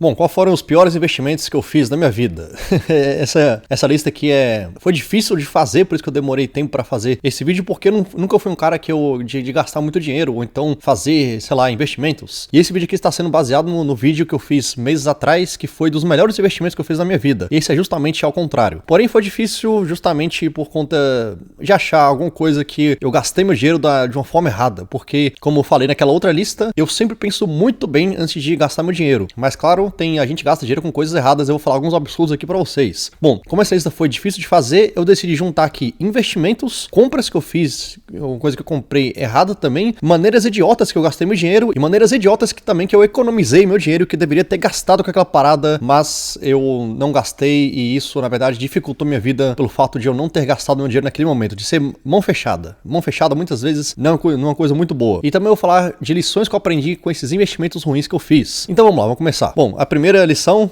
Bom, qual foram os piores investimentos que eu fiz na minha vida? Essa lista aqui foi difícil de fazer, por isso que eu demorei tempo pra fazer esse vídeo, porque eu nunca fui um cara de gastar muito dinheiro, ou então fazer, sei lá, investimentos. E esse vídeo aqui está sendo baseado no vídeo que eu fiz meses atrás, que foi dos melhores investimentos que eu fiz na minha vida. E esse é justamente ao contrário. Porém, foi difícil justamente por conta de achar alguma coisa que eu gastei meu dinheiro de uma forma errada, porque, como eu falei naquela outra lista, eu sempre penso muito bem antes de gastar meu dinheiro. Mas claro, a gente gasta dinheiro com coisas erradas, eu vou falar alguns absurdos aqui pra vocês. Bom, como essa lista foi difícil de fazer, eu decidi juntar aqui investimentos, compras que eu fiz, coisa que eu comprei errada também, maneiras idiotas que eu gastei meu dinheiro e maneiras idiotas que eu economizei meu dinheiro, que eu deveria ter gastado com aquela parada, mas eu não gastei e isso, na verdade, dificultou minha vida pelo fato de eu não ter gastado meu dinheiro naquele momento, de ser mão fechada. Mão fechada muitas vezes não é uma coisa muito boa. E também eu vou falar de lições que eu aprendi com esses investimentos ruins que eu fiz. Então vamos lá, vamos começar. Bom, a primeira lição,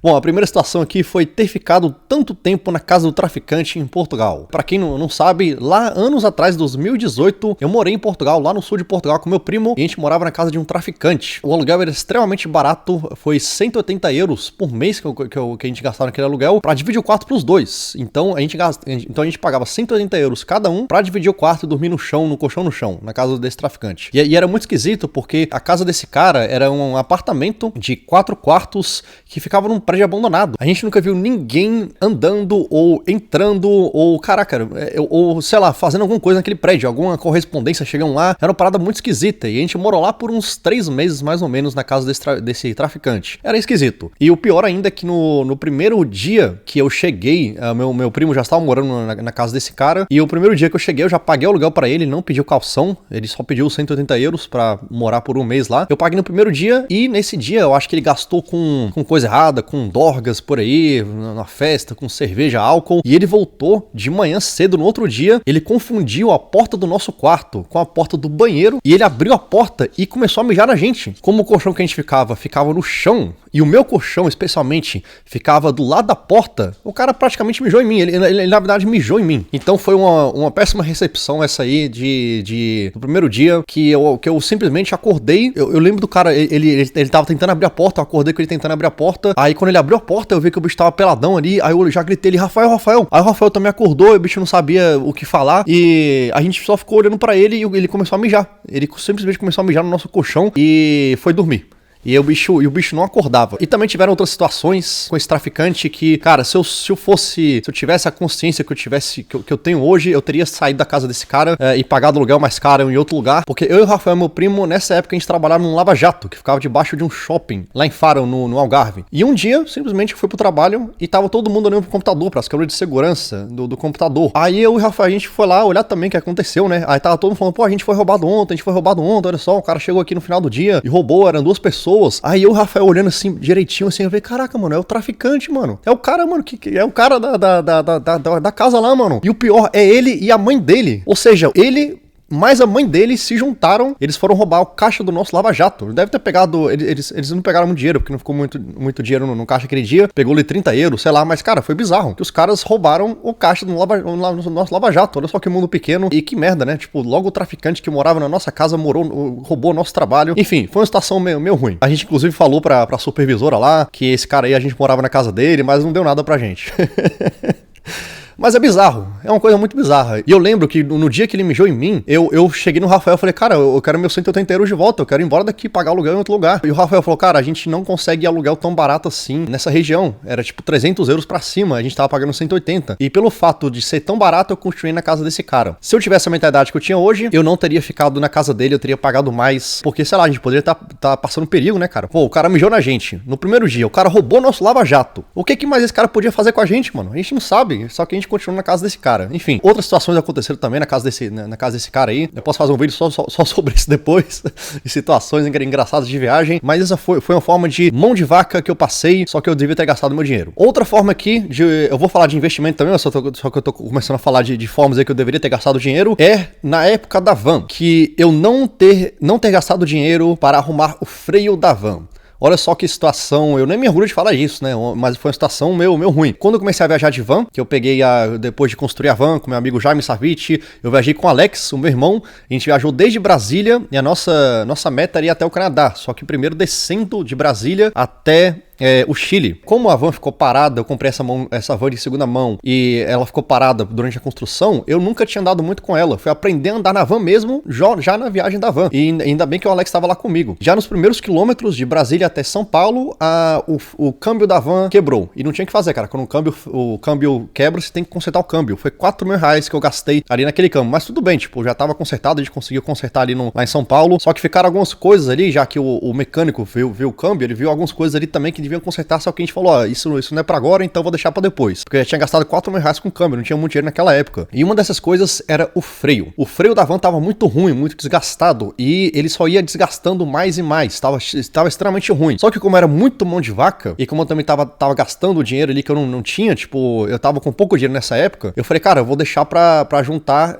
a primeira situação aqui foi ter ficado tanto tempo na casa do traficante em Portugal. Pra quem não sabe, lá anos atrás, 2018, eu morei em Portugal, lá no sul de Portugal com meu primo, e a gente morava na casa de um traficante. O aluguel era extremamente barato, foi 180 euros por mês que a gente gastava naquele aluguel, pra dividir o quarto pros dois. Então a gente pagava 180 euros cada um pra dividir o quarto e dormir no chão, no colchão no chão, na casa desse traficante. E era muito esquisito, porque a casa desse cara era um apartamento de 4 quartos que ficava num prédio abandonado. A gente nunca viu ninguém andando ou entrando ou, ou sei lá, fazendo alguma coisa naquele prédio, alguma correspondência chegando lá. Era uma parada muito esquisita e a gente morou lá por uns 3 meses mais ou menos na casa desse traficante. Era esquisito. E o pior ainda é que no primeiro dia que eu cheguei, meu primo já estava morando na casa desse cara, e o primeiro dia que eu cheguei eu já paguei o aluguel pra ele não pediu calção, ele só pediu 180 euros pra morar por um mês lá. Eu paguei no primeiro dia e nesse dia eu acho que ele gastou com coisa errada, com dorgas por aí, na festa, com cerveja, álcool, e ele voltou de manhã cedo no outro dia, ele confundiu a porta do nosso quarto com a porta do banheiro, e ele abriu a porta e começou a mijar na gente. Como o colchão que a gente ficava no chão, e o meu colchão, especialmente, ficava do lado da porta, o cara praticamente mijou em mim, ele na verdade mijou em mim. Então foi uma péssima recepção essa aí do primeiro dia, que eu simplesmente acordei, eu lembro do cara, ele tava tentando abrir a porta, eu acordei com ele tentando abrir a porta, aí quando ele abriu a porta eu vi que o bicho tava peladão ali, aí eu já gritei ele, Rafael, aí o Rafael também acordou, o bicho não sabia o que falar, e a gente só ficou olhando pra ele e ele começou a mijar, ele simplesmente começou a mijar no nosso colchão e foi dormir. E o bicho não acordava. E também tiveram outras situações com esse traficante que, cara, se eu tivesse a consciência que eu tenho hoje, eu teria saído da casa desse cara e pagado aluguel mais caro em outro lugar. Porque eu e o Rafael, meu primo, nessa época a gente trabalhava num lava-jato, que ficava debaixo de um shopping, lá em Faro, no Algarve. E um dia, simplesmente, eu fui pro trabalho e tava todo mundo olhando pro computador, pras câmeras de segurança do computador. Aí eu e o Rafael, a gente foi lá olhar também o que aconteceu, né? Aí tava todo mundo falando, pô, a gente foi roubado ontem, olha só, o cara chegou aqui no final do dia e roubou, eram 2 pessoas. Aí eu e o Rafael olhando assim, direitinho, assim, eu falei, caraca, mano, é o traficante, mano. É o cara, mano, que é o cara da casa lá, mano. E o pior é ele e a mãe dele. Ou seja, ele mais a mãe dele se juntaram, eles foram roubar o caixa do nosso lava-jato. Deve ter pegado, eles não pegaram muito dinheiro, porque não ficou muito dinheiro no caixa aquele dia, pegou ali 30 euros, sei lá, mas cara, foi bizarro, que os caras roubaram o caixa no nosso lava-jato, olha só que mundo pequeno, e que merda, né, tipo, logo o traficante que morava na nossa casa roubou o nosso trabalho, enfim, foi uma situação meio ruim. A gente inclusive falou pra supervisora lá, que esse cara aí a gente morava na casa dele, mas não deu nada pra gente. Mas é bizarro, é uma coisa muito bizarra. E eu lembro que no dia que ele mijou em mim, eu cheguei no Rafael e falei, cara, eu quero meus 180 euros de volta, eu quero ir embora daqui, pagar aluguel em outro lugar. E o Rafael falou, cara, a gente não consegue aluguel tão barato assim nessa região. Era tipo 300 euros pra cima, a gente tava pagando 180. E pelo fato de ser tão barato, eu continuei na casa desse cara. Se eu tivesse a mentalidade que eu tinha hoje, eu não teria ficado na casa dele, eu teria pagado mais. Porque, sei lá, a gente poderia tá passando perigo, né, cara? Pô, o cara mijou na gente. No primeiro dia, o cara roubou nosso lava-jato. O que mais esse cara podia fazer com a gente, mano? A gente não sabe, só que a gente continuou na casa desse cara. Enfim, outras situações aconteceram também na casa desse cara aí. Eu posso fazer um vídeo só sobre isso depois, de situações engraçadas de viagem, mas essa foi uma forma de mão de vaca que eu passei, só que eu devia ter gastado meu dinheiro. Outra forma aqui, eu vou falar de investimento também, só que eu tô começando a falar de formas aí que eu deveria ter gastado dinheiro, é na época da van, que eu não ter gastado dinheiro para arrumar o freio da van. Olha só que situação, eu nem me orgulho de falar isso, né? Mas foi uma situação meu ruim. Quando eu comecei a viajar de van, que eu peguei depois de construir a van com meu amigo Jaime Savit, eu viajei com o Alex, o meu irmão, a gente viajou desde Brasília e a nossa meta era ir até o Canadá, só que primeiro descendo de Brasília até o Chile. Como a van ficou parada, eu comprei essa van de segunda mão e ela ficou parada durante a construção, eu nunca tinha andado muito com ela. Fui aprender a andar na van mesmo, já na viagem da van. E ainda bem que o Alex estava lá comigo. Já nos primeiros quilômetros de Brasília até São Paulo, o câmbio da van quebrou. E não tinha o que fazer, cara. Quando o câmbio quebra, você tem que consertar o câmbio. Foi R$4.000 que eu gastei ali naquele câmbio. Mas tudo bem, tipo, já tava consertado, a gente conseguiu consertar ali lá em São Paulo. Só que ficaram algumas coisas ali, já que o mecânico viu o câmbio, ele viu algumas coisas ali também que deviam consertar, só que a gente falou, ó, isso não é pra agora, então vou deixar pra depois. Porque eu já tinha gastado R$4.000 com câmbio, não tinha muito dinheiro naquela época. E uma dessas coisas era o freio. O freio da van tava muito ruim, muito desgastado, e ele só ia desgastando mais e mais, tava extremamente ruim. Só que como era muito mão de vaca, e como eu também tava gastando o dinheiro ali que eu não tinha, tipo, eu tava com pouco dinheiro nessa época, eu falei, cara, eu vou deixar pra juntar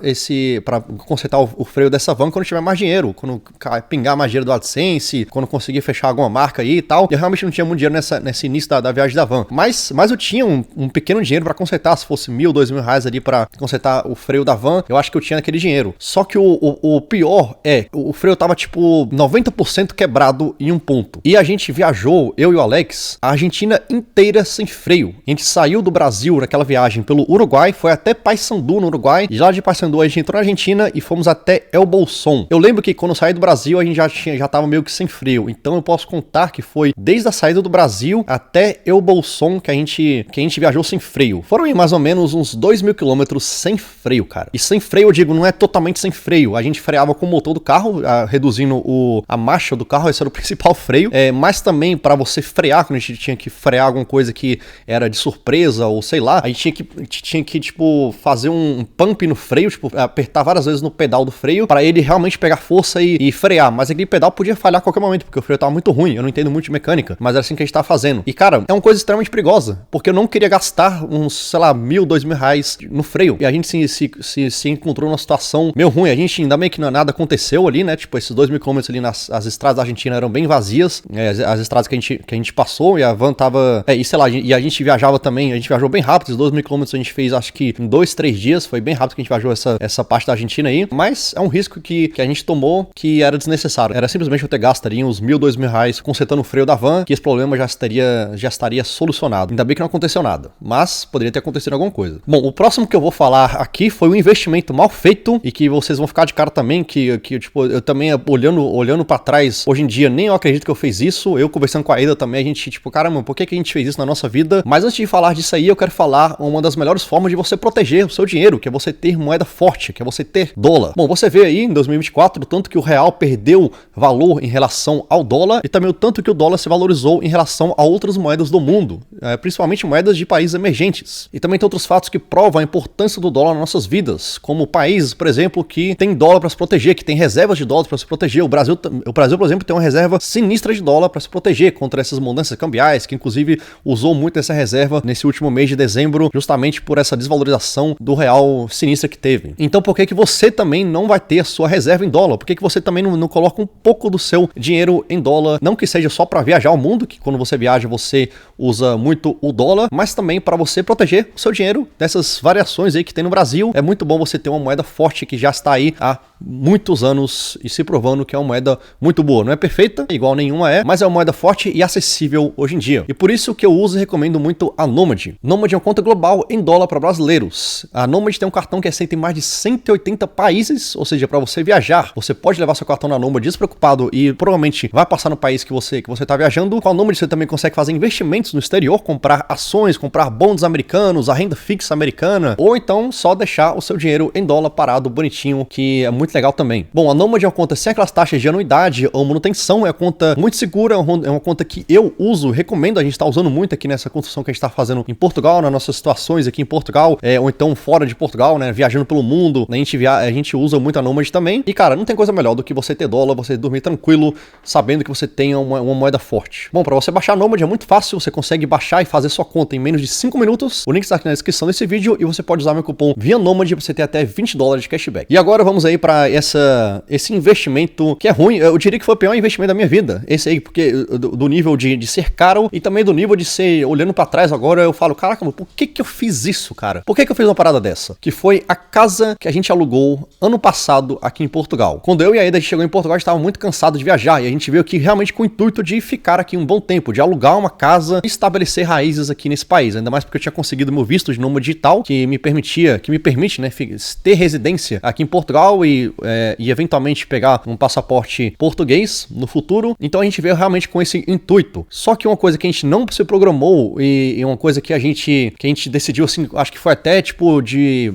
pra consertar o freio dessa van quando tiver mais dinheiro, quando pingar mais dinheiro do AdSense, quando conseguir fechar alguma marca aí e tal. Eu realmente não tinha muito dinheiro nesse início da viagem da van. Mas eu tinha um pequeno dinheiro pra consertar, se fosse R$1.000, R$2.000 ali pra consertar o freio da van, eu acho que eu tinha aquele dinheiro. Só que o pior o freio tava tipo 90% quebrado em um ponto. E a gente viajou, eu e o Alex, a Argentina inteira sem freio. A gente saiu do Brasil naquela viagem pelo Uruguai, foi até Paysandú no Uruguai, e lá de Paysandú a gente entrou na Argentina e fomos até El Bolsón. Eu lembro que quando eu saí do Brasil a gente já tava meio que sem freio, então eu posso contar que foi desde a saída do Brasil até El Bolsón que a gente viajou sem freio. Foram aí mais ou menos uns 2.000 quilômetros sem freio, cara. E sem freio, eu digo, não é totalmente sem freio. A gente freava com o motor do carro, reduzindo a marcha do carro, esse era o principal freio. Mas também para você frear, quando a gente tinha que frear alguma coisa que era de surpresa ou sei lá, a gente tinha que tipo, fazer um pump no freio, tipo, apertar várias vezes no pedal do freio para ele realmente pegar força e frear. Mas aquele pedal podia falhar a qualquer momento, porque o freio tava muito ruim. Eu não entendo muito de mecânica, mas era assim que a gente tava fazendo. E cara, é uma coisa extremamente perigosa, porque eu não queria gastar uns, sei lá, R$1.000, R$2.000 no freio. E a gente se encontrou numa situação meio ruim. A gente ainda bem que nada aconteceu ali, né? Tipo, esses 2.000 quilômetros ali as estradas da Argentina eram bem vazias. As estradas que a gente passou e a van tava... e sei lá, e a gente viajava também, a gente viajou bem rápido. Os 2.000 quilômetros a gente fez, acho que em 2, 3 dias. Foi bem rápido que a gente viajou essa parte da Argentina aí. Mas é um risco que a gente tomou que era desnecessário. Era simplesmente eu ter gasto ali uns R$1.000, R$2.000 consertando o freio da van, que esse problema já estaria solucionado. Ainda bem que não aconteceu nada, mas poderia ter acontecido alguma coisa. Bom, o próximo que eu vou falar aqui foi um investimento mal feito e que vocês vão ficar de cara também, que tipo, eu também olhando pra trás, hoje em dia, nem eu acredito que eu fiz isso. Eu conversando com a Ada também, a gente, tipo, caramba, por que a gente fez isso na nossa vida? Mas antes de falar disso aí, eu quero falar uma das melhores formas de você proteger o seu dinheiro, que é você ter moeda forte, que é você ter dólar. Bom, você vê aí em 2024 o tanto que o real perdeu valor em relação ao dólar e também o tanto que o dólar se valorizou em relação a outras moedas do mundo, principalmente moedas de países emergentes. E também tem outros fatos que provam a importância do dólar nas nossas vidas, como países, por exemplo, que tem dólar para se proteger, que tem reservas de dólar para se proteger. O Brasil, por exemplo, tem uma reserva sinistra de dólar para se proteger contra essas mudanças cambiais, que inclusive usou muito essa reserva nesse último mês de dezembro, justamente por essa desvalorização do real sinistra que teve. Então, por que você também não vai ter a sua reserva em dólar? Por que você também não coloca um pouco do seu dinheiro em dólar? Não que seja só para viajar ao mundo, que quando você viaja você usa muito o dólar, mas também para você proteger o seu dinheiro dessas variações aí que tem no Brasil. É muito bom você ter uma moeda forte que já está aí há muitos anos e se provando que é uma moeda muito boa. Não é perfeita, igual nenhuma mas é uma moeda forte e acessível hoje em dia. E por isso que eu uso e recomendo muito a Nomad. Nomad é uma conta global em dólar para brasileiros. A Nomad tem um cartão que aceita em mais de 180 países, ou seja, para você viajar, você pode levar seu cartão na Nomad despreocupado e provavelmente vai passar no país que você está viajando. Com a Nomad você também consegue fazer investimentos no exterior, comprar ações, comprar bonds americanos, a renda fixa americana, ou então só deixar o seu dinheiro em dólar parado bonitinho, que é muito legal também. Bom, a Nomad é uma conta sem aquelas taxas de anuidade ou manutenção, é uma conta muito segura, é uma conta que eu uso, recomendo, a gente está usando muito aqui nessa construção que a gente está fazendo em Portugal, nas nossas situações aqui em Portugal, ou então fora de Portugal, né, viajando pelo mundo, a gente usa muito a Nomad também, e cara, não tem coisa melhor do que você ter dólar, você dormir tranquilo, sabendo que você tem uma moeda forte. Bom, para você baixar baixar a Nomad é muito fácil, você consegue baixar e fazer sua conta em menos de 5 minutos. O link está aqui na descrição desse vídeo e você pode usar meu cupom VIANOMAD para você ter até $20 de cashback. E agora vamos aí para esse investimento que é ruim. Eu diria que foi o pior investimento da minha vida. Esse aí, porque do nível de ser caro e também do nível de ser, olhando para trás agora, eu falo, caraca, por que eu fiz isso, cara? Por que eu fiz uma parada dessa? Que foi a casa que a gente alugou ano passado aqui em Portugal. Quando eu e a Eda chegou em Portugal, a gente estava muito cansado de viajar e a gente veio aqui realmente com o intuito de ficar aqui um bom tempo, de alugar uma casa e estabelecer raízes aqui nesse país. Ainda mais porque eu tinha conseguido meu visto de nômade digital, que me permite, né, ter residência aqui em Portugal e eventualmente pegar um passaporte português no futuro. Então a gente veio realmente com esse intuito. Só que uma coisa que a gente não se programou e uma coisa que a gente decidiu, assim, acho que foi até tipo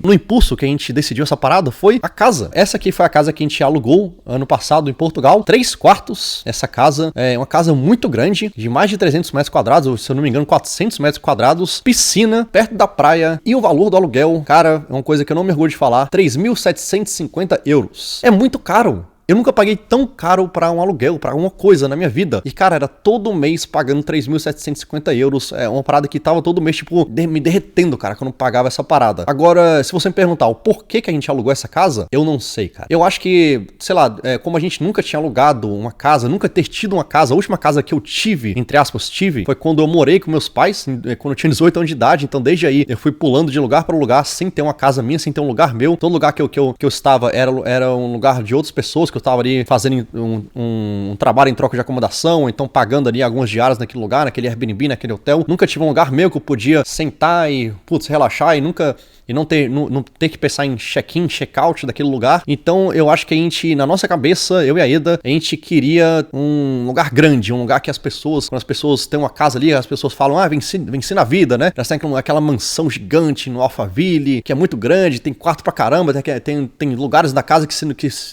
no impulso que a gente decidiu essa parada, foi a casa. Essa aqui foi a casa que a gente alugou ano passado em Portugal, 3 quartos. Essa casa é uma casa muito grande, de mais de 300 metros quadrados, se eu não me engano 400 metros quadrados, piscina, perto da praia, e o valor do aluguel, cara, é uma coisa que eu não me orgulho de falar, 3.750 euros. É muito caro. Eu nunca paguei tão caro pra um aluguel, pra alguma coisa na minha vida. E, cara, era todo mês pagando 3.750 euros. É uma parada que tava todo mês, tipo, me derretendo, cara, quando eu pagava essa parada. Agora, se você me perguntar o porquê que a gente alugou essa casa, eu não sei, cara. Eu acho que, sei lá, como a gente nunca tinha alugado uma casa, nunca ter tido uma casa, a última casa que eu tive, entre aspas, foi quando eu morei com meus pais, quando eu tinha 18 anos de idade. Então, desde aí, eu fui pulando de lugar pra lugar, sem ter uma casa minha, sem ter um lugar meu. Todo lugar que eu estava era um lugar de outras pessoas, que eu estava ali fazendo um trabalho em troca de acomodação, então pagando ali algumas diárias naquele lugar, naquele Airbnb, naquele hotel. Nunca tive um lugar meu que eu podia sentar e, relaxar e não ter que pensar em check-in, check-out daquele lugar. Então eu acho que a gente, na nossa cabeça, eu e a Eda, a gente queria um lugar grande, um lugar que as pessoas, quando as pessoas têm uma casa ali, as pessoas falam, venci na vida, né? Elas têm aquela mansão gigante no Alphaville, que é muito grande, tem quarto pra caramba, tem lugares da casa que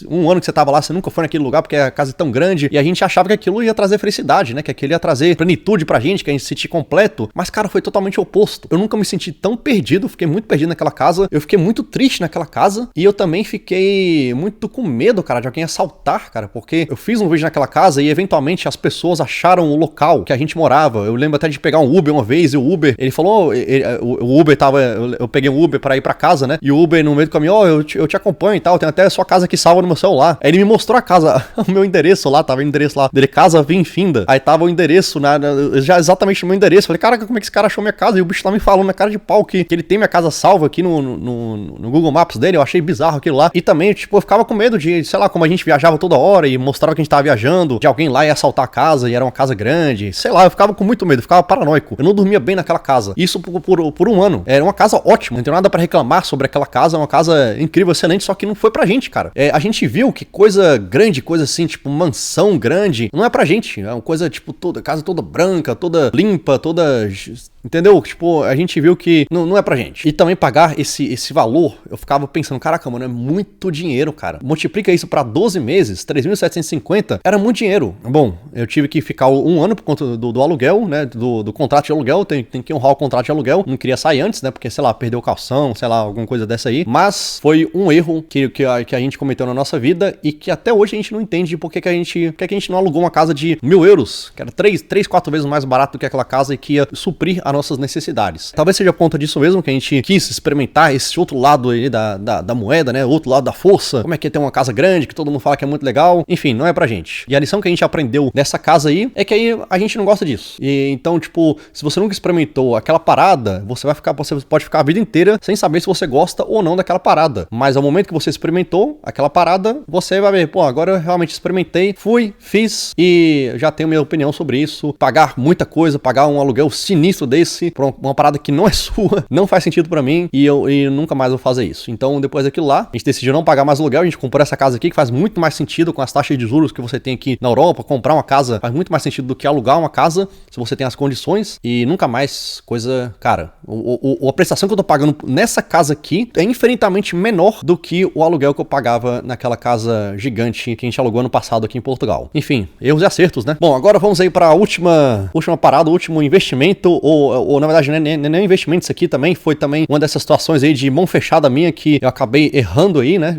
um ano que você tava lá, você nunca foi naquele lugar porque a casa é tão grande, e a gente achava que aquilo ia trazer felicidade, né? Que aquilo ia trazer plenitude pra gente, que a gente se sentir completo. Mas, cara, foi totalmente o oposto. Eu nunca me senti tão perdido, fiquei muito perdido naquela casa, eu fiquei muito triste naquela casa, e eu também fiquei muito com medo, cara, de alguém assaltar, cara, porque eu fiz um vídeo naquela casa e eventualmente as pessoas acharam o local que a gente morava. Eu lembro até de pegar um Uber uma vez, e o Uber, ele falou, o Uber tava, eu peguei um Uber pra ir pra casa, né? E o Uber no meio do caminho, eu te acompanho e tal, tem até a sua casa aqui salva no meu celular. Aí ele me mostrou a casa, o meu endereço lá, tava o endereço lá dele, casa Vinfinda. Aí tava o endereço, já exatamente o meu endereço. Falei, caraca, como é que esse cara achou minha casa? E o bicho tá me falando na cara de pau que ele tem minha casa salva aqui no Google Maps dele. Eu achei bizarro aquilo lá. E também, tipo, eu ficava com medo de, sei lá, como a gente viajava toda hora e mostrava que a gente tava viajando, de alguém lá ia assaltar a casa e era uma casa grande. Sei lá, eu ficava com muito medo, eu ficava paranoico. Eu não dormia bem naquela casa. Isso por um ano. Era uma casa ótima, não tenho nada pra reclamar sobre aquela casa. É uma casa incrível, excelente, só que não foi pra gente, cara. A gente viu que coisa grande, coisa assim, tipo, mansão grande, não é pra gente. É uma coisa, tipo, casa toda branca, toda limpa, toda... Entendeu? Tipo, a gente viu que não é pra gente. E também pagar esse valor, eu ficava pensando, caraca, mano, é muito dinheiro, cara. Multiplica isso pra 12 meses, 3.750, era muito dinheiro. Bom, eu tive que ficar um ano por conta do aluguel, né, do contrato de aluguel, tem que honrar o contrato de aluguel. Não queria sair antes, né, porque, sei lá, perdeu o calção, sei lá, alguma coisa dessa aí. Mas foi um erro que a gente cometeu na nossa vida e que até hoje a gente não entende por que a gente não alugou uma casa de 1.000 euros, que era 4 vezes mais barato do que aquela casa e que ia suprir as nossas necessidades. Talvez seja por conta disso mesmo que a gente quis experimentar esse outro lado aí da moeda, né? Outro lado da força. Como é que é ter uma casa grande, que todo mundo fala que é muito legal. Enfim, não é pra gente. E a lição que a gente aprendeu dessa casa aí é que aí a gente não gosta disso. E então, tipo, se você nunca experimentou aquela parada, você pode ficar a vida inteira sem saber se você gosta ou não daquela parada. Mas ao momento que você experimentou aquela parada, você vai ver, pô, agora eu realmente experimentei, fui, fiz e já tenho minha opinião sobre isso. Pagar muita coisa, pagar um aluguel sinistro desse por uma parada que não é sua, não faz sentido pra mim e eu nunca mais vou fazer isso. Então, depois daquilo lá, a gente decidiu não pagar mais aluguel, a gente comprou essa casa aqui que faz muito mais sentido com as taxas de juros que você tem aqui na Europa. Comprar uma casa faz muito mais sentido do que alugar uma casa, se você tem as condições, e nunca mais coisa cara. A prestação que eu tô pagando nessa casa aqui é infinitamente menor do que o aluguel que eu pagava naquela casa gigante que a gente alugou ano passado aqui em Portugal. Enfim, erros e acertos, né? Bom, agora vamos aí pra última parada, o último investimento ou ou na verdade, nem investimento, isso aqui também foi também uma dessas situações aí de mão fechada minha que eu acabei errando aí, né?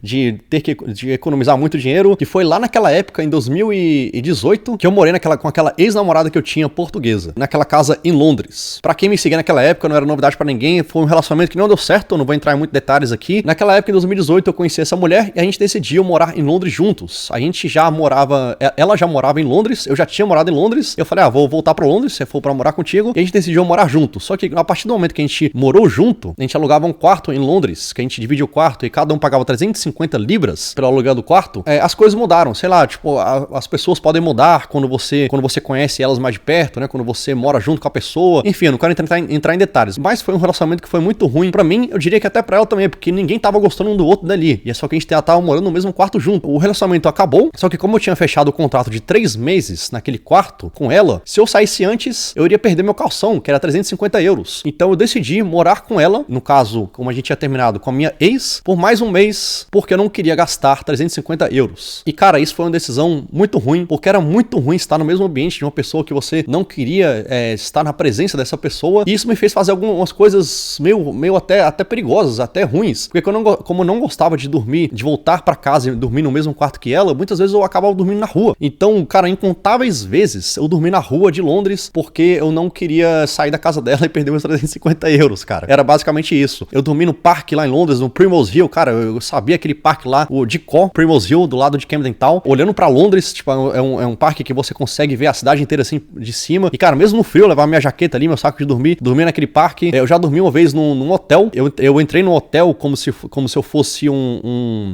De ter que economizar muito dinheiro, que foi lá naquela época, em 2018, que eu morei com aquela ex-namorada que eu tinha portuguesa, naquela casa em Londres. Pra quem me seguia naquela época, não era novidade pra ninguém, foi um relacionamento que não deu certo, eu não vou entrar em muitos detalhes aqui. Naquela época, em 2018, eu conheci essa mulher e a gente decidiu morar em Londres juntos. A gente já morava, ela já morava em Londres, eu já tinha morado em Londres, eu falei, vou voltar pra Londres, se for pra morar contigo, e a gente decidiu morar junto. Só que a partir do momento que a gente morou junto, a gente alugava um quarto em Londres, que a gente dividia o quarto e cada um pagava 350 libras pelo aluguel do quarto, as coisas mudaram, sei lá, tipo, as pessoas podem mudar quando você conhece elas mais de perto, né, quando você mora junto com a pessoa, enfim, eu não quero entrar em detalhes, mas foi um relacionamento que foi muito ruim pra mim, eu diria que até pra ela também, porque ninguém tava gostando um do outro dali, e é só que a gente tava morando no mesmo quarto junto. O relacionamento acabou, só que como eu tinha fechado o contrato de 3 meses naquele quarto com ela, se eu saísse antes, eu iria perder meu calção, que era 350 euros. Então eu decidi morar com ela, no caso, como a gente tinha terminado com a minha ex, por mais um mês, porque eu não queria gastar 350 euros. E cara, isso foi uma decisão muito ruim, porque era muito ruim estar no mesmo ambiente de uma pessoa que você não queria estar na presença dessa pessoa, e isso me fez fazer algumas coisas meio até perigosas, até ruins, porque como eu não gostava de dormir, de voltar pra casa e dormir no mesmo quarto que ela, muitas vezes eu acabava dormindo na rua. Então, cara, incontáveis vezes eu dormi na rua de Londres porque eu não queria sair da casa dela e perder meus 350 euros, cara. Era basicamente isso. Eu dormi no parque lá em Londres, no Primrose Hill, cara, eu sabia aquele parque lá, o Dicó, Primrose Hill, do lado de Camden Town, olhando pra Londres, tipo, é um parque que você consegue ver a cidade inteira assim de cima. E, cara, mesmo no frio, eu levava minha jaqueta ali, meu saco de dormir naquele parque. Eu já dormi uma vez num hotel. Eu entrei no hotel como se eu fosse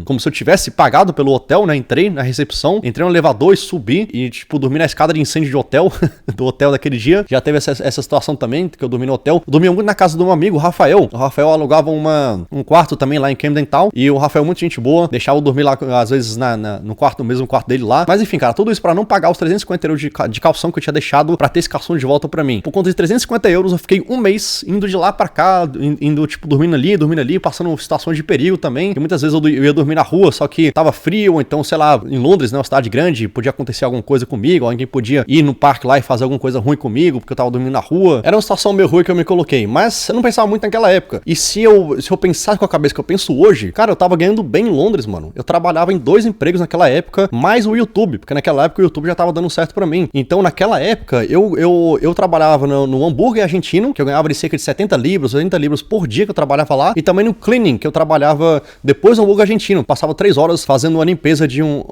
como se eu tivesse pagado pelo hotel, né? Entrei na recepção, entrei no elevador e subi e, tipo, dormi na escada de incêndio de hotel, do hotel daquele dia. Já teve essa situação também, que eu dormi no hotel. Eu dormi muito na casa de um amigo, o Rafael. O Rafael alugava um quarto também lá em Camden Town, e o Rafael, muito gente boa, deixava eu dormir lá, às vezes, no mesmo quarto dele lá. Mas enfim, cara, tudo isso pra não pagar os 350 euros de calção que eu tinha deixado pra ter esse calção de volta pra mim. Por conta de 350 euros, eu fiquei um mês indo de lá pra cá, indo, tipo, dormindo ali, passando situações de perigo também, que muitas vezes eu ia dormir na rua, só que tava frio, ou então, sei lá, em Londres, né, uma cidade grande, podia acontecer alguma coisa comigo, alguém podia ir no parque lá e fazer alguma coisa ruim comigo, porque eu tava dormindo na rua. Era uma situação meio ruim que eu me coloquei, mas eu não pensava muito naquela época. E se eu pensasse com a cabeça que eu penso hoje, cara, eu tava ganhando bem em Londres, mano. Eu trabalhava em 2 empregos naquela época, mais o YouTube, porque naquela época o YouTube já tava dando certo pra mim. Então, naquela época, eu trabalhava no hambúrguer argentino, que eu ganhava de cerca de 70 libras, 80 libras por dia que eu trabalhava lá, e também no cleaning, que eu trabalhava depois do hambúrguer argentino. Passava 3 horas fazendo uma limpeza de um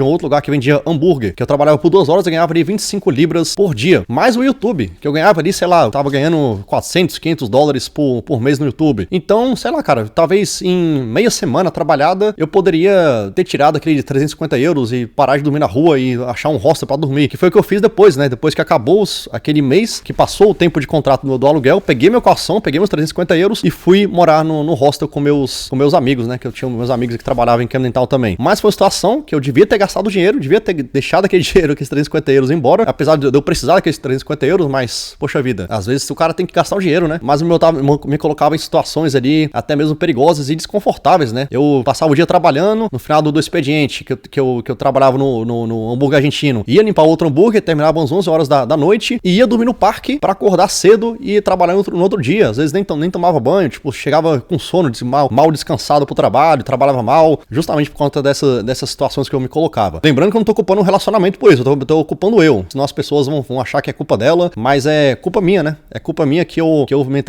outro lugar que vendia hambúrguer, que eu trabalhava por 2 horas e ganhava ali 25 libras por dia. Mais o YouTube, que eu ganhava ali, sei lá, eu tava ganhando 400, 500 dólares por mês no YouTube. Então, sei lá, cara, talvez em meia semana trabalhada, eu poderia ter tirado aquele 350 euros e parar de dormir na rua e achar um hostel pra dormir, que foi o que eu fiz depois, né? Depois que acabou aquele mês, que passou o tempo de contrato do aluguel, peguei meu calção, peguei meus 350 euros e fui morar no hostel com meus amigos, né? Que eu tinha meus amigos que trabalhavam em Camden Town também. Mas foi uma situação que eu devia ter gastado dinheiro, devia ter deixado aquele dinheiro, aqueles 350 euros embora, apesar de eu precisar daqueles 350 euros, mas, poxa vida, às vezes o cara tem que gastar o dinheiro, né? Mas me colocava em situações ali, até mesmo perigosas e desconfortáveis, né? Eu passava o dia trabalhando, no final do expediente, que eu trabalhava no hambúrguer argentino, ia limpar outro hambúrguer, terminava às 11 horas da noite, e ia dormir no parque pra acordar cedo e trabalhar no outro dia. Às vezes nem tomava banho, tipo, chegava com sono, mal descansado pro trabalho, trabalhava mal, justamente por conta dessas situações que eu me colocava. Lembrando que eu não tô culpando um relacionamento por isso, eu tô culpando eu. Senão as pessoas vão achar que é culpa dela, mas é culpa minha, né? É culpa minha que eu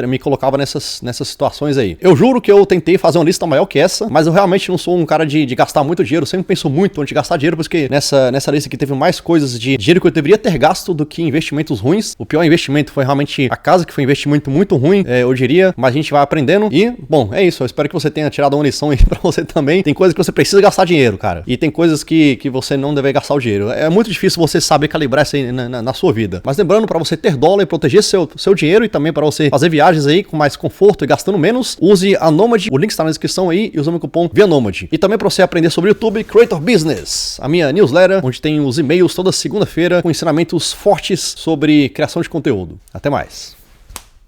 me colocava nessas situações aí. Eu juro que eu tentei fazer uma lista maior que essa, mas eu realmente não sou um cara de gastar muito dinheiro, eu sempre penso muito antes de gastar dinheiro, porque nessa lista aqui teve mais coisas de dinheiro que eu deveria ter gasto do que investimentos ruins. O pior investimento foi realmente a casa, que foi um investimento muito ruim, eu diria, mas a gente vai aprendendo. E, bom, é isso, eu espero que você tenha tirado uma lição aí pra você também. Tem coisas que você precisa gastar dinheiro, cara, e tem coisas que você não deve gastar o dinheiro. É muito difícil você saber calibrar isso aí na sua vida, mas lembrando, pra você ter dólar e proteger seu dinheiro, e também pra você fazer viagens aí com mais conforto e gastando menos, use a Nomad, o link está na descrição aí, e use o meu cupom VIANOMAD. E também pra você aprender sobre YouTube, Creator Business, a minha newsletter, onde tem os e-mails toda segunda-feira com ensinamentos fortes sobre criação de conteúdo. Até mais.